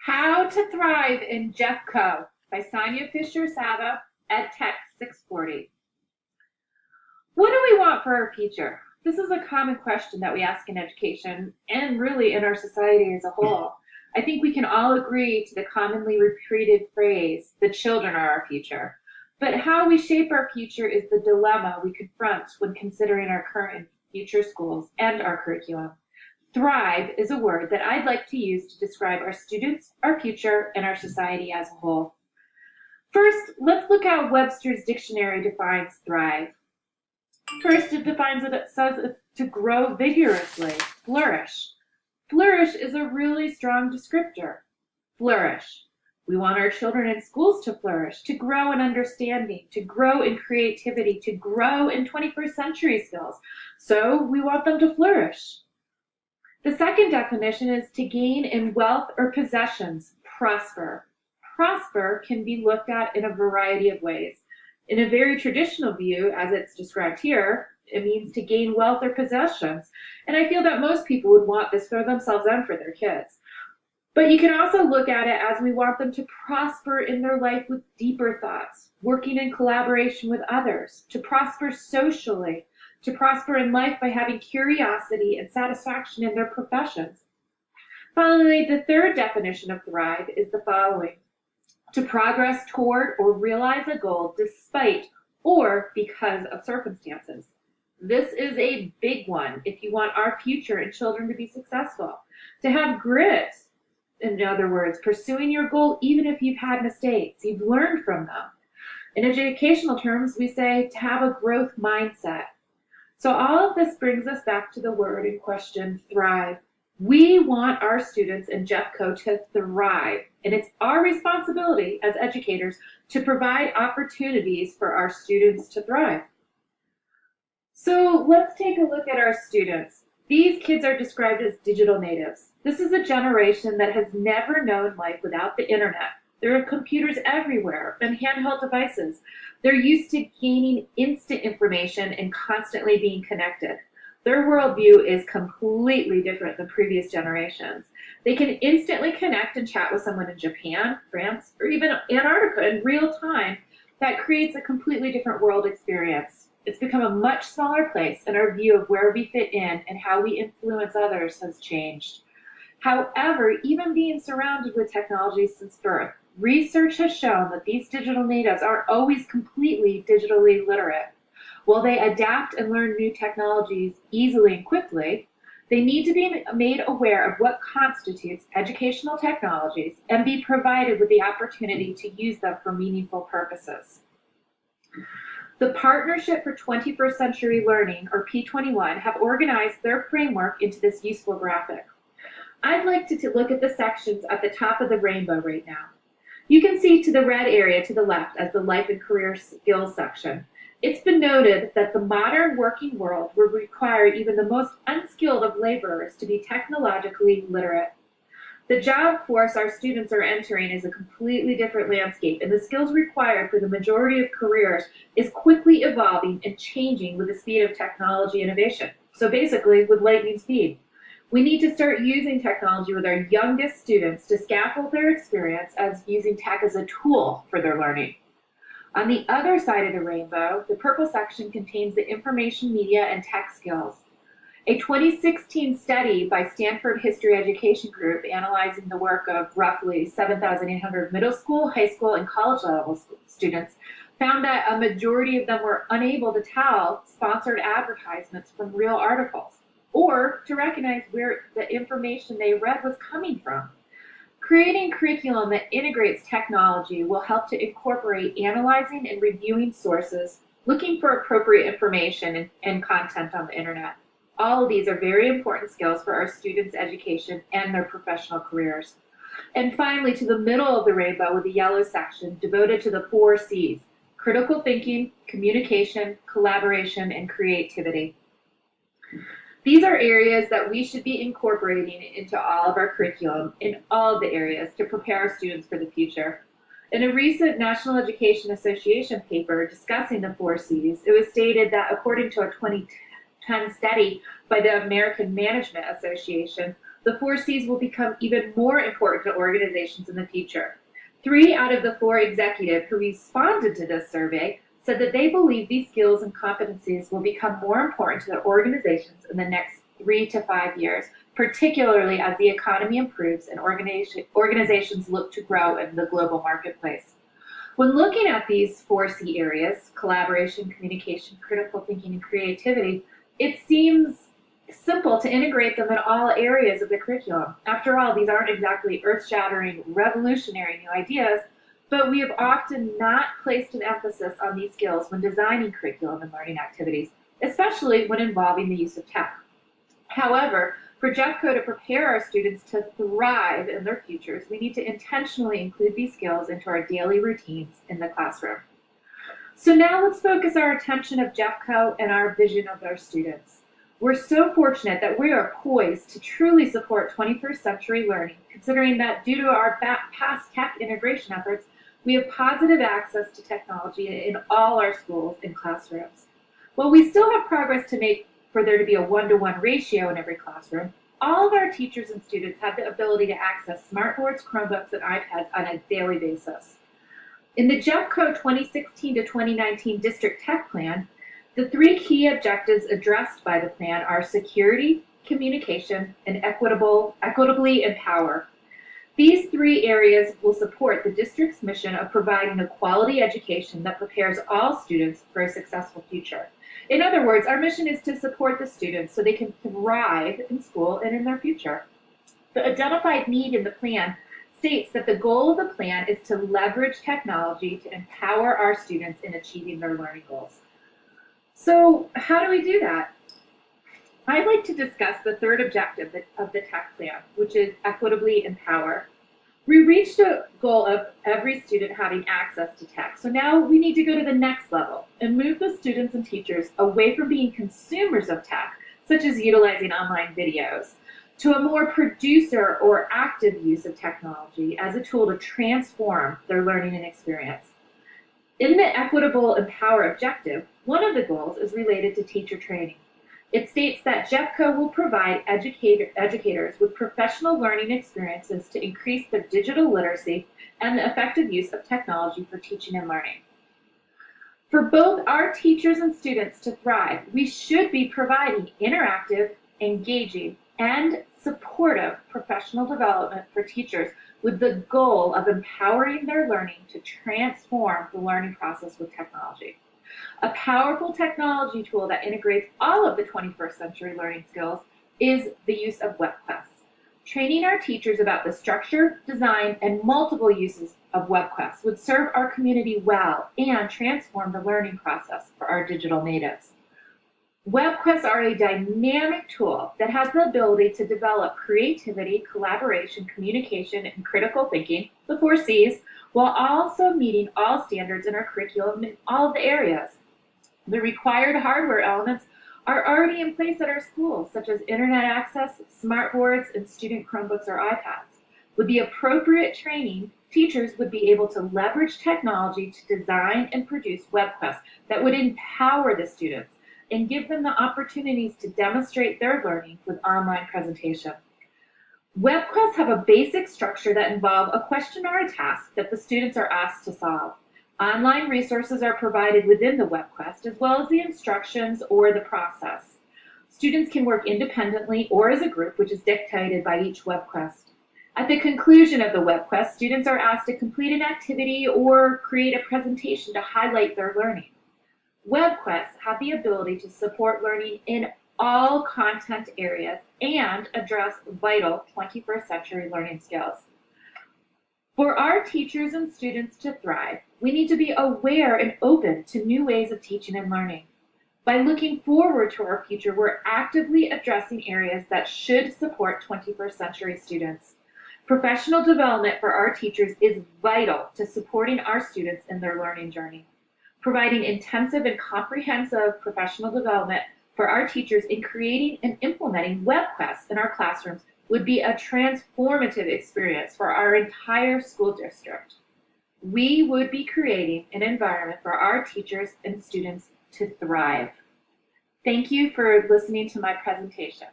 How to Thrive in JeffCo by Sonia Fisher-Sava, EdTech 640. What do we want for our future? This is a common question that we ask in education and really in our society as a whole. I think we can all agree to the commonly repeated phrase, the children are our future. But how we shape our future is the dilemma we confront when considering our current and future schools and our curriculum. Thrive is a word that I'd like to use to describe our students, our future, and our society as a whole. First, let's look how Webster's dictionary defines thrive. First, it defines it, it says to grow vigorously, flourish. Flourish is a really strong descriptor. Flourish. We want our children in schools to flourish, to grow in understanding, to grow in creativity, to grow in 21st century skills. So we want them to flourish. The second definition is to gain in wealth or possessions, prosper. Prosper can be looked at in a variety of ways. In a very traditional view, as it's described here, it means to gain wealth or possessions. And I feel that most people would want this for themselves and for their kids. But you can also look at it as we want them to prosper in their life with deeper thoughts, working in collaboration with others, to prosper socially, to prosper in life by having curiosity and satisfaction in their professions. Finally, the third definition of thrive is the following: to progress toward or realize a goal despite or because of circumstances. This is a big one if you want our future and children to be successful. To have grit, in other words, pursuing your goal even if you've had mistakes, you've learned from them. In educational terms, we say to have a growth mindset. So all of this brings us back to the word in question, thrive. We want our students in JeffCo to thrive, and it's our responsibility as educators to provide opportunities for our students to thrive. So let's take a look at our students. These kids are described as digital natives. This is a generation that has never known life without the internet. There are computers everywhere and handheld devices. They're used to gaining instant information and constantly being connected. Their worldview is completely different than previous generations. They can instantly connect and chat with someone in Japan, France, or even Antarctica in real time. That creates a completely different world experience. It's become a much smaller place, and our view of where we fit in and how we influence others has changed. However, even being surrounded with technology since birth, research has shown that these digital natives aren't always completely digitally literate. While they adapt and learn new technologies easily and quickly, they need to be made aware of what constitutes educational technologies and be provided with the opportunity to use them for meaningful purposes. The Partnership for 21st Century Learning, or P21, have organized their framework into this useful graphic. I'd like to look at the sections at the top of the rainbow right now. You can see to the red area to the left as the Life and Career Skills section. It's been noted that the modern working world will require even the most unskilled of laborers to be technologically literate. The job force our students are entering is a completely different landscape, and the skills required for the majority of careers is quickly evolving and changing with the speed of technology innovation. So basically, with lightning speed. We need to start using technology with our youngest students to scaffold their experience as using tech as a tool for their learning. On the other side of the rainbow, the purple section contains the information, media, and tech skills. A 2016 study by Stanford History Education Group analyzing the work of roughly 7,800 middle school, high school, and college level students found that a majority of them were unable to tell sponsored advertisements from real articles, or to recognize where the information they read was coming from. Creating curriculum that integrates technology will help to incorporate analyzing and reviewing sources, looking for appropriate information and content on the internet. All of these are very important skills for our students' education and their professional careers. And finally, to the middle of the rainbow with the yellow section devoted to the 4 C's: critical thinking, communication, collaboration, and creativity. These are areas that we should be incorporating into all of our curriculum in all of the areas to prepare our students for the future. In a recent National Education Association paper discussing the 4 C's, it was stated that according to a 2010 study by the American Management Association, The 4Cs will become even more important to organizations in the future. 3 out of the 4 executives who responded to this survey said that they believe these skills and competencies will become more important to their organizations in the next 3 to 5 years, particularly as the economy improves and organizations look to grow in the global marketplace. When looking at these 4C areas, collaboration, communication, critical thinking, and creativity, it seems simple to integrate them in all areas of the curriculum. After all, these aren't exactly earth-shattering, revolutionary new ideas, but we have often not placed an emphasis on these skills when designing curriculum and learning activities, especially when involving the use of tech. However, for JeffCo to prepare our students to thrive in their futures, we need to intentionally include these skills into our daily routines in the classroom. So now let's focus our attention of JeffCo and our vision of our students. We're so fortunate that we are poised to truly support 21st century learning, considering that due to our past tech integration efforts, we have positive access to technology in all our schools and classrooms. While we still have progress to make for there to be a 1-to-1 ratio in every classroom, all of our teachers and students have the ability to access smartboards, Chromebooks, and iPads on a daily basis. In the JeffCo 2016 to 2019 District Tech Plan, the 3 key objectives addressed by the plan are security, communication, and equitably empower. These 3 areas will support the district's mission of providing a quality education that prepares all students for a successful future. In other words, our mission is to support the students so they can thrive in school and in their future. The identified need in the plan states that the goal of the plan is to leverage technology to empower our students in achieving their learning goals. So how do we do that? I'd like to discuss the 3rd objective of the tech plan, which is equitably empower. We reached a goal of every student having access to tech. So now we need to go to the next level and move the students and teachers away from being consumers of tech, such as utilizing online videos, to a more producer or active use of technology as a tool to transform their learning and experience. In the Equitable Empower objective, one of the goals is related to teacher training. It states that JeffCo will provide educators with professional learning experiences to increase their digital literacy and the effective use of technology for teaching and learning. For both our teachers and students to thrive, we should be providing interactive, engaging, and supportive professional development for teachers with the goal of empowering their learning to transform the learning process with technology. A powerful technology tool that integrates all of the 21st century learning skills is the use of WebQuest. Training our teachers about the structure, design, and multiple uses of WebQuest would serve our community well and transform the learning process for our digital natives. WebQuests are a dynamic tool that has the ability to develop creativity, collaboration, communication, and critical thinking, the 4 Cs, while also meeting all standards in our curriculum in all of the areas. The required hardware elements are already in place at our schools, such as internet access, smartboards, and student Chromebooks or iPads. With the appropriate training, teachers would be able to leverage technology to design and produce WebQuests that would empower the students and give them the opportunities to demonstrate their learning with online presentation. WebQuests have a basic structure that involve a question or a task that the students are asked to solve. Online resources are provided within the WebQuest, as well as the instructions or the process. Students can work independently or as a group, which is dictated by each WebQuest. At the conclusion of the WebQuest, students are asked to complete an activity or create a presentation to highlight their learning. WebQuests have the ability to support learning in all content areas and address vital 21st century learning skills. For our teachers and students to thrive, we need to be aware and open to new ways of teaching and learning. By looking forward to our future, we're actively addressing areas that should support 21st century students. Professional development for our teachers is vital to supporting our students in their learning journey. Providing intensive and comprehensive professional development for our teachers in creating and implementing WebQuests in our classrooms would be a transformative experience for our entire school district. We would be creating an environment for our teachers and students to thrive. Thank you for listening to my presentation.